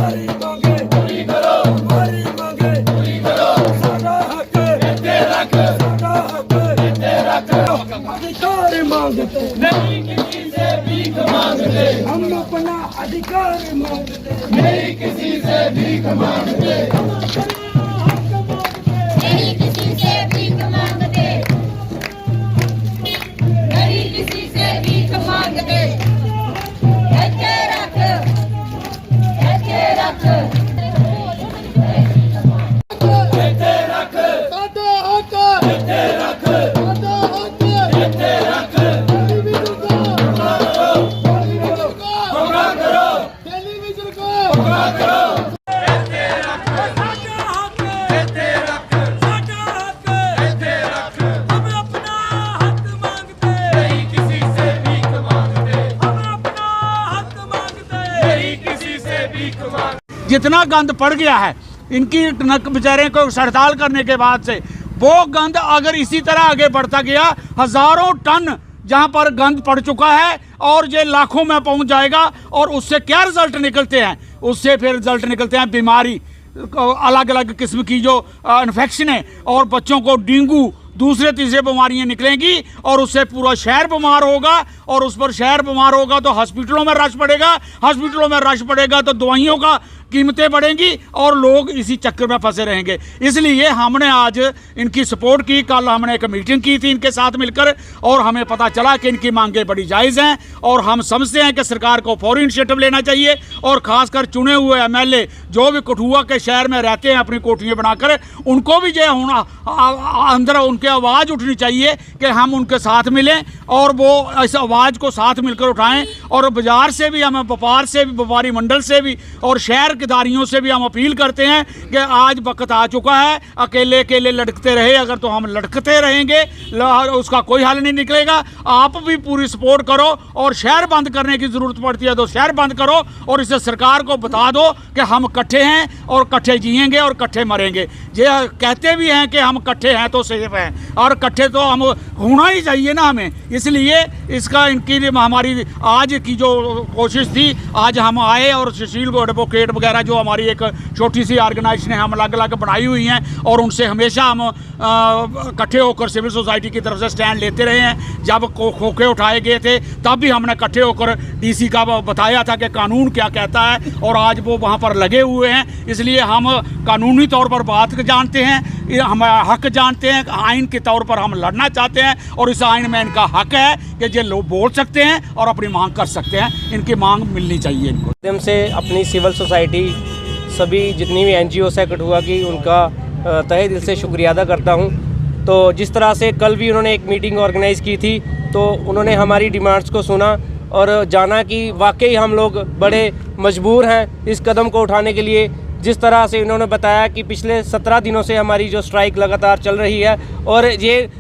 हमारी मांगे पूरी करो, हमारी मांगे पूरी करो, साडा हक इत्थे रख, साडा हक इत्थे रख। अधिकार मांगते नहीं किसी से भीख मांगते, हम अपना अधिकार मांगते नहीं किसी से भीख मांगते, नहीं किसी से भीख मांगते, नहीं किसी से भीख मांगते। इत्थे रख, इत्थे रख, इत्थे रख, साडा हक इत्थे रख, साडा हक इत्थे रख। टेलीविजन को गुमराह करो, टेलीविजन को गुमराह करो। जितना गंद पड़ गया है इनकी नक बेचारे को हड़ताल करने के बाद से, वो गंद अगर इसी तरह आगे बढ़ता गया, हजारों टन जहां पर गंद पड़ चुका है और ये लाखों में पहुंच जाएगा। और उससे क्या रिजल्ट निकलते हैं? उससे फिर रिजल्ट निकलते हैं बीमारी, अलग अलग किस्म की जो इन्फेक्शन है, और बच्चों को डेंगू, दूसरे तीसरे बीमारियां निकलेंगी और उससे पूरा शहर बीमार होगा। और उस पर शहर बीमार होगा तो हॉस्पिटलों में रश पड़ेगा, हॉस्पिटलों में रश पड़ेगा तो दवाइयों का कीमतें बढ़ेंगी और लोग इसी चक्कर में फंसे रहेंगे। इसलिए हमने आज इनकी सपोर्ट की। कल हमने एक मीटिंग की थी इनके साथ मिलकर और हमें पता चला कि इनकी मांगें बड़ी जायज़ हैं और हम समझते हैं कि सरकार को फौरी इनिशिएटिव लेना चाहिए और ख़ासकर चुने हुए एमएलए जो भी कठुआ के शहर में रहते हैं अपनी कोठियाँ बनाकर, उनको भी जो होना अंदर उनकी आवाज़ उठनी चाहिए कि हम उनके साथ मिलें और वो इस आवाज़ को साथ मिलकर उठाएं। और बाज़ार से भी, हम व्यापार से भी, व्यापारी मंडल से भी और शहर किदारियों से भी हम अपील करते हैं कि आज वक्त आ चुका है। अकेले अकेले लड़कते रहे अगर तो हम लड़कते रहेंगे, उसका कोई हल नहीं निकलेगा। आप भी पूरी सपोर्ट करो और शहर बंद करने की ज़रूरत पड़ती है तो शहर बंद करो और इसे सरकार को बता दो कि हम इकट्ठे हैं और इकट्ठे जिएंगे और इकट्ठे मरेंगे। ये कहते भी हैं कि हम इकट्ठे हैं तो सेफ हैं और इकट्ठे तो हम होना ही चाहिए ना हमें। इसलिए इसका इनकी हमारी आज की जो कोशिश थी, आज हम आए और सुशील एडवोकेट वगैरह जो हमारी एक छोटी सी ऑर्गेनाइजेशन है हम अलग अलग बनाई हुई हैं और उनसे हमेशा हम इकट्ठे होकर सिविल सोसाइटी की तरफ से स्टैंड लेते रहे हैं। जब खोखे उठाए गए थे तब भी हमने इकट्ठे होकर डीसी का बताया था कि कानून क्या कहता है और आज वो वहाँ पर लगे हुए हैं। इसलिए हम कानूनी तौर पर बात जानते हैं, हम हक जानते हैं, आइन के तौर पर हम लड़ना चाहते हैं और इस आइन में इनका हक है कि ये लोग बोल सकते हैं और अपनी मांग कर सकते हैं। इनकी मांग मिलनी चाहिए इनको। माध्यम से अपनी सिविल सोसाइटी, सभी जितनी भी एनजीओ है कठुआ की, उनका तहे दिल से शुक्रिया अदा करता हूं। तो जिस तरह से कल भी उन्होंने एक मीटिंग ऑर्गेनाइज़ की थी तो उन्होंने हमारी डिमांड्स को सुना और जाना कि वाकई हम लोग बड़े मजबूर हैं इस कदम को उठाने के लिए। जिस तरह से उन्होंने बताया कि पिछले 17 दिनों से हमारी जो स्ट्राइक लगातार चल रही है और ये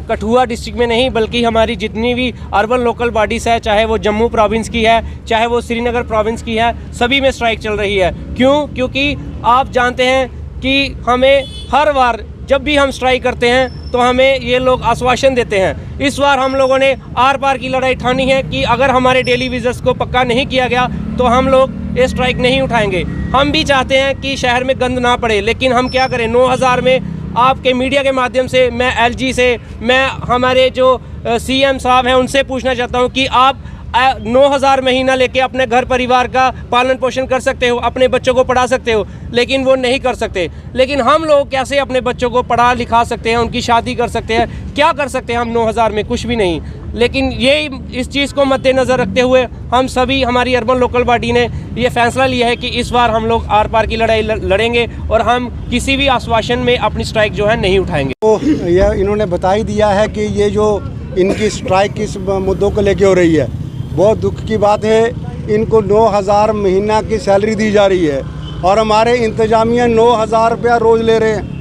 कठुआ डिस्ट्रिक्ट में नहीं बल्कि हमारी जितनी भी अर्बन लोकल बॉडीज़ है, चाहे वो जम्मू प्रोविंस की है, चाहे वो श्रीनगर प्रोविंस की है, सभी में स्ट्राइक चल रही है। क्यों? क्योंकि आप जानते हैं कि हमें हर बार जब भी हम स्ट्राइक करते हैं तो हमें ये लोग आश्वासन देते हैं। इस बार हम लोगों ने आर पार की लड़ाई ठानी है कि अगर हमारे डेली विजिट्स को पक्का नहीं किया गया तो हम लोग ये स्ट्राइक नहीं उठाएंगे। हम भी चाहते हैं कि शहर में गंद ना पड़े, लेकिन हम क्या करें। 9000 में आपके मीडिया के माध्यम से मैं एलजी से, मैं हमारे जो सीएम साहब हैं उनसे पूछना चाहता हूं कि आप 9000 महीना लेके अपने घर परिवार का पालन पोषण कर सकते हो, अपने बच्चों को पढ़ा सकते हो, लेकिन वो नहीं कर सकते। लेकिन हम लोग कैसे अपने बच्चों को पढ़ा लिखा सकते हैं, उनकी शादी कर सकते हैं? क्या कर सकते हैं हम 9000 में? कुछ भी नहीं। लेकिन ये इस चीज़ को मद्देनज़र रखते हुए हम सभी, हमारी अर्बन लोकल बॉडी ने ये फैसला लिया है कि इस बार हम लोग आर पार की लड़ाई लड़ेंगे और हम किसी भी आश्वासन में अपनी स्ट्राइक जो है नहीं उठाएंगे। तो यह इन्होंने बता ही दिया है कि ये जो इनकी स्ट्राइक किस मुद्दों को लेके हो रही है, बहुत दुख की बात है। इनको 9000 महीना की सैलरी दी जा रही है और हमारे इंतजामिया 9000 रुपया रोज़ ले रहे हैं।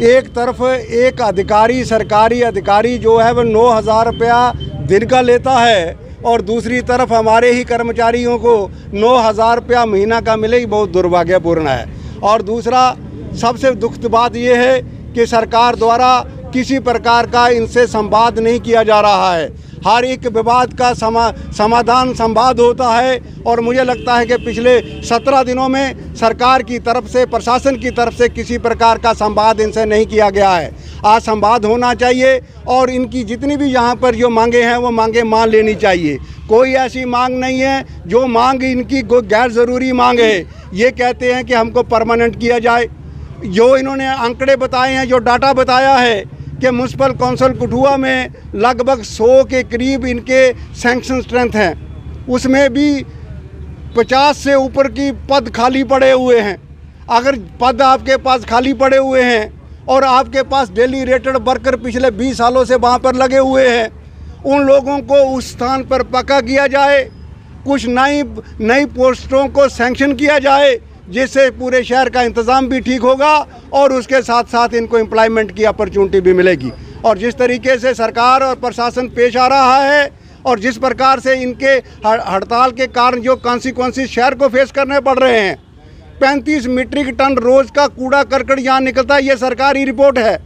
एक तरफ एक अधिकारी, सरकारी अधिकारी जो है वह 9000 रुपया दिन का लेता है और दूसरी तरफ हमारे ही कर्मचारियों को 9000 रुपया महीना का मिले, ही बहुत दुर्भाग्यपूर्ण है। और दूसरा सबसे दुखद बात यह है कि सरकार द्वारा किसी प्रकार का इनसे संवाद नहीं किया जा रहा है। हर एक विवाद का समाधान संवाद होता है और मुझे लगता है कि पिछले 17 दिनों में सरकार की तरफ से, प्रशासन की तरफ से किसी प्रकार का संवाद इनसे नहीं किया गया है। आज संवाद होना चाहिए और इनकी जितनी भी यहाँ पर जो मांगे हैं वो मांगे मान लेनी चाहिए। कोई ऐसी मांग नहीं है जो मांग इनकी गैर ज़रूरी मांग है। ये कहते हैं कि हमको परमानेंट किया जाए। जो इन्होंने आंकड़े बताए हैं, जो डाटा बताया है कि म्यूनसिपल काउंसिल कठुआ में लगभग 100 के करीब इनके सैंक्शन स्ट्रेंथ हैं, उसमें भी 50 से ऊपर की पद खाली पड़े हुए हैं। अगर पद आपके पास खाली पड़े हुए हैं और आपके पास डेली रेटेड वर्कर पिछले 20 सालों से वहाँ पर लगे हुए हैं, उन लोगों को उस स्थान पर पक्का किया जाए, कुछ नई पोस्टों को सैंक्शन किया जाए, जिससे पूरे शहर का इंतज़ाम भी ठीक होगा और उसके साथ साथ इनको एम्प्लॉयमेंट की अपॉर्चुनिटी भी मिलेगी। और जिस तरीके से सरकार और प्रशासन पेश आ रहा है और जिस प्रकार से इनके हड़ताल के कारण जो कॉन्सिक्वेंसेस शहर को फेस करने पड़ रहे हैं, 35 मीट्रिक टन रोज़ का कूड़ा करकट यहाँ निकलता है, ये सरकारी रिपोर्ट है।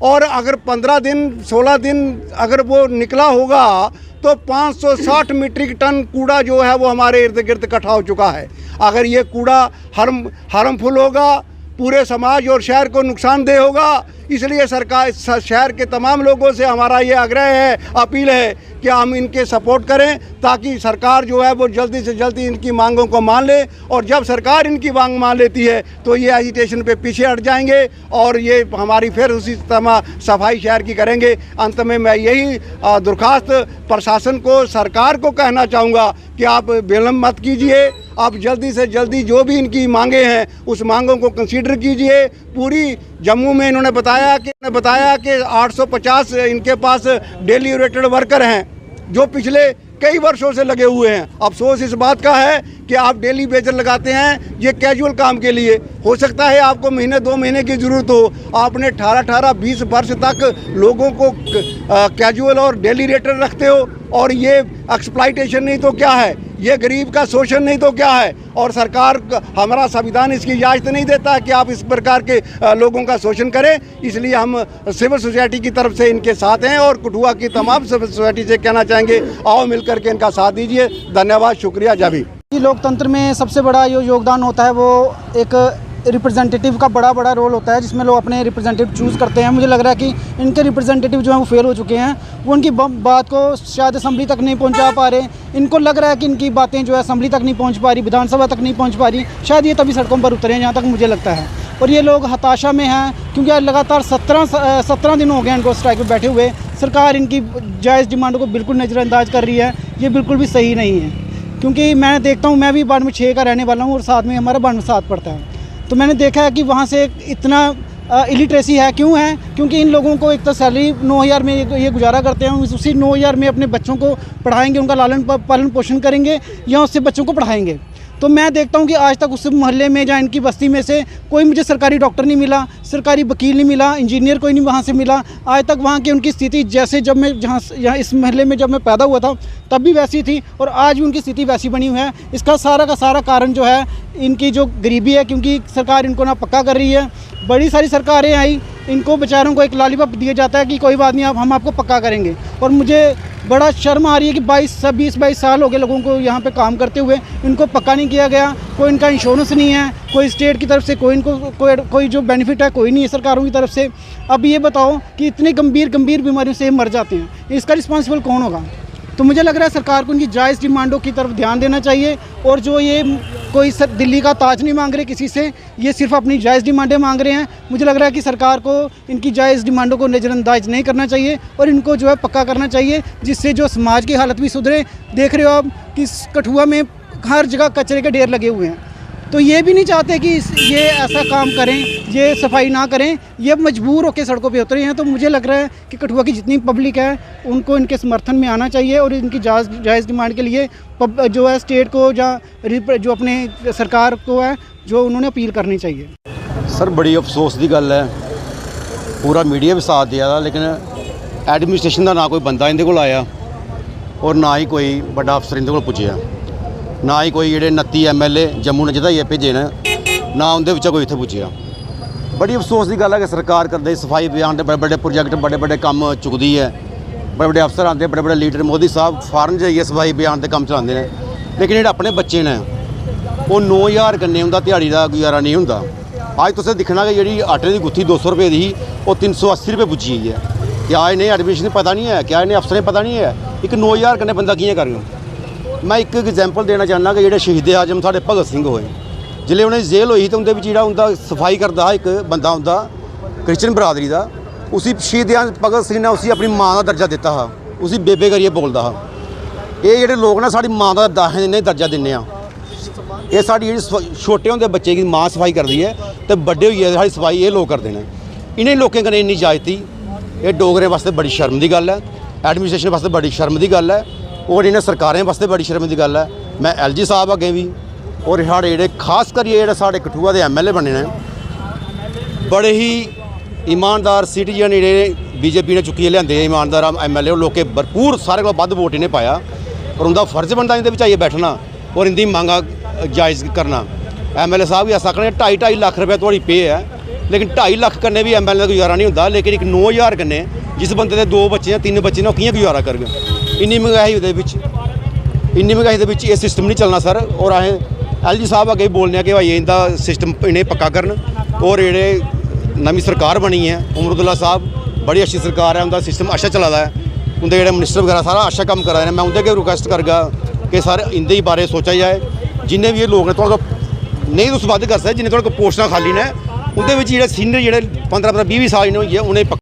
और अगर 15 दिन 16 दिन अगर वो निकला होगा तो 560 मीट्रिक टन कूड़ा जो है वो हमारे इर्द गिर्द इकट्ठा हो चुका है। अगर ये कूड़ा हार्मफुल होगा, पूरे समाज और शहर को नुकसानदेह होगा। इसलिए सरकार, शहर के तमाम लोगों से हमारा ये आग्रह है, अपील है कि हम इनके सपोर्ट करें ताकि सरकार जो है वो जल्दी से जल्दी इनकी मांगों को मान ले। और जब सरकार इनकी मांग मान लेती है तो ये एजिटेशन पे पीछे हट जाएंगे और ये हमारी फिर उसी तरह सफाई शहर की करेंगे। अंत में मैं यही दरख्वास्त प्रशासन को, सरकार को कहना चाहूँगा कि आप विलम्ब मत कीजिए, आप जल्दी से जल्दी जो भी इनकी मांगे हैं उस मांगों को कंसीडर कीजिए। पूरी जम्मू में इन्होंने बताया कि 850 इनके पास डेली रेटेड वर्कर हैं जो पिछले कई वर्षों से लगे हुए हैं। अफसोस इस बात का है कि आप डेली वेजर लगाते हैं ये कैजुअल काम के लिए। हो सकता है आपको महीने 2 महीने की ज़रूरत हो, आपने 18-20 वर्ष तक लोगों को कैजुअल और डेली रेटेड रखते हो। और ये एक्सप्लॉइटेशन नहीं तो क्या है, ये गरीब का शोषण नहीं तो क्या है। और सरकार, हमारा संविधान इसकी इजाज़त नहीं देता कि आप इस प्रकार के लोगों का शोषण करें। इसलिए हम सिविल सोसाइटी की तरफ से इनके साथ हैं और कठुआ की तमाम सिविल सोसाइटी से कहना चाहेंगे, आओ मिलकर के इनका साथ दीजिए। धन्यवाद, शुक्रिया, जबी। लोकतंत्र में सबसे बड़ा जो योगदान होता है वो एक रिप्रेजेंटेटिव का बड़ा रोल होता है, जिसमें लोग अपने रिप्रेजेंटेटिव चूज़ करते हैं। मुझे लग रहा है कि इनके रिप्रेजेंटेटिव जो हैं वो फेल हो चुके हैं। वो उनकी बात को शायद असेंबली तक नहीं पहुंचा पा रहे। इनको लग रहा है कि इनकी बातें जो है असेंबली तक नहीं पहुंच पा रही, विधानसभा तक नहीं पहुंच पा रही। शायद ये तभी सड़कों पर उतरे हैं, जहाँ तक मुझे लगता है। और ये लोग हताशा में हैं क्योंकि लगातार 17 दिन हो गए इनको स्ट्राइक पर बैठे हुए। सरकार इनकी जायज़ डिमांडों को बिल्कुल नज़रअंदाज कर रही है। ये बिल्कुल भी सही नहीं है, क्योंकि मैं देखता हूँ, मैं भी 92 का रहने वाला हूँ और साथ में हमारा 92 पड़ता है। तो मैंने देखा है कि वहाँ से इतना इलिटरेसी है। क्यों है? क्योंकि इन लोगों को एक तो सैलरी 9000 में ये गुजारा करते हैं। उसी 9000 में अपने बच्चों को पढ़ाएंगे, उनका लालन पालन पोषण करेंगे या उससे बच्चों को पढ़ाएंगे। तो मैं देखता हूँ कि आज तक उस मोहल्ले में या इनकी बस्ती में से कोई मुझे सरकारी डॉक्टर नहीं मिला, सरकारी वकील नहीं मिला, इंजीनियर कोई नहीं वहाँ से मिला। आज तक वहाँ की उनकी स्थिति जैसे जब मैं यहाँ इस मोहल्ले में जब मैं पैदा हुआ था तब भी वैसी थी और आज भी उनकी स्थिति वैसी बनी हुई है। इसका सारा का सारा कारण जो है इनकी जो गरीबी है, क्योंकि सरकार इनको ना पक्का कर रही है। बड़ी सारी सरकारें आई, इनको बेचारों को एक लॉलीपॉप दिया जाता है कि कोई बात नहीं, हम आपको पक्का करेंगे। और मुझे बड़ा शर्म आ रही है कि 20-22 साल हो गए लोगों को यहाँ पे काम करते हुए, इनको पक्का नहीं किया गया। कोई इनका इंश्योरेंस नहीं है, कोई स्टेट की तरफ से कोई इनको कोई जो बेनिफिट है कोई नहीं है सरकारों की तरफ से। अब ये बताओ कि इतने गंभीर बीमारियों से मर जाते हैं, इसका रिस्पॉन्सिबल कौन होगा? तो मुझे लग रहा है सरकार को उनकी जायज़ डिमांडों की तरफ ध्यान देना चाहिए। और जो ये कोई दिल्ली का ताज नहीं मांग रहे किसी से, ये सिर्फ अपनी जायज़ डिमांडें मांग रहे हैं। मुझे लग रहा है कि सरकार को इनकी जायज़ डिमांडों को नज़रअंदाज नहीं करना चाहिए और इनको जो है पक्का करना चाहिए, जिससे जो समाज की हालत भी सुधरे। देख रहे हो आप कि कठुआ में हर जगह कचरे के ढेर लगे हुए हैं। तो ये भी नहीं चाहते कि ये ऐसा काम करें, ये सफाई ना करें, ये मजबूर होकर सड़कों पे उतरे हैं। तो मुझे लग रहा है कि कठुआ की जितनी पब्लिक है उनको इनके समर्थन में आना चाहिए और इनकी जायज़ डिमांड के लिए जो है स्टेट को या जो अपने सरकार को है जो उन्होंने अपील करनी चाहिए। सर बड़ी अफसोस की गल है, पूरा मीडिया भी साथ दिया था, लेकिन एडमिनिस्ट्रेशन का ना कोई बंदा इनके कोल आया और ना ही कोई बड़ा अफसर इनके कोल पुज्जिया, ना ही कोई जेडे 29 MLA जम्मू ने जिताइए भेजे ने, ना उनके विचों कोई इत्थे पुज्जिया। बड़ी अफसोस की गल है कि सरकार करते सफाई अभियान के बड़े बड़े प्रोजेक्ट बड़े बड़े काम चुकती है, बड़े बड़े अफसर आते बड़े बड़े लीडर मोदी साहब फॉरन जाइए सफाई अभियान के काम चलाते हैं, लेकिन जो अपने बच्चे ने वो 9000 कन्ने उनका दिहाड़ी का गुजारा नहीं होंदा। अज तुसें दिखना कि जी आटे की गुत्थी 200 रुपये की ही वो 380 रुपये पुज्जी गई है। क्या इन्हें एडमिनिस्ट्रेशन पता नहीं है, क्या इन्हें अफसरें पता नहीं है एक 9000 कन्ने बंदा कियां करगा। मैं एक एग्जाम्पल देना चाहना कि जो शहीद आजम साढ़े भगत सिंह होए, जिसले उन्हें जेल हुई तो उनके जो उनका सफाई करता एक बंदा उनका क्रिश्चियन बरादरी का, उसी शहीद भगत सिंह ने उसी अपनी माँ का दर्जा दिता हा, उसी बेबे करिए बोलता हा। ये जोड़े लोग ना साड़ी माँ का दर्जा दिन्ने, ये साड़ी जी छोटे होंदे बच्चे की माँ सफाई करती है तो बड़े हुई साड़ी सफाई ये लोग करते हैं। इन्हें लोगों कन्नै इन्नी इजाजती ये डोगरें वास्ते बड़ी शर्म की गल है, एडमिनिस्ट्रेशन वास्ते बड़ी शर्म की गल है, और इन्हें सरकारें वास्ते बड़ी शर्म की गल है। मैं LG साहब अगे भी और साढ़े जोड़े खास करिए जो साढ़े कठुआ के MLA बने ने बड़े ही ईमानदार सिटीजन जो BJP ने चुक्किए लिया ईमानदार MLA और लोग भरपूर सारे को वध वोट इन्हें पाया, और उनका फर्ज बनता इनके आइए बैठना और इनकी मांगा जायज़ करना। MLA साहब भी ऐसा आखने 2.5 लाख रुपये थोड़ी पे है, लेकिन 2.5 लाख कन्ने भी MLA का गुजारा नहीं होता, लेकिन एक 9000 कन्ने जिस बंदे के 2 बच्चे 3 बच्चे ने कियां गुजारा करगे। इन्नी महंगाई इन्नी महंगाई के ये सिस्टम नहीं चलना सर। और असें LG साहब अगे बोलने कि भाई इनका सिस्टम इन्हें पक्का करन, और ये नवी सरकार बनी है उमरुद्दुल्ला साहब बड़ी अच्छी सरकार है, उनका सिस्टम अच्छा चला है, उनके जोड़े मिनिस्टर वगैरह सारा अच्छा काम करा रहे हैं। मैं उनके अगे रिक्वेस्ट करगा कि सर इनके बारे सोचा जाए, जिन्हें भी ये लोग ने थोड़ा नहीं तुम वध कर सकते, जिन्हें थोड़ा पोस्टां खाली ने उनके जो सीनियर जो 15-20 साल इन्हें होई है उन्हें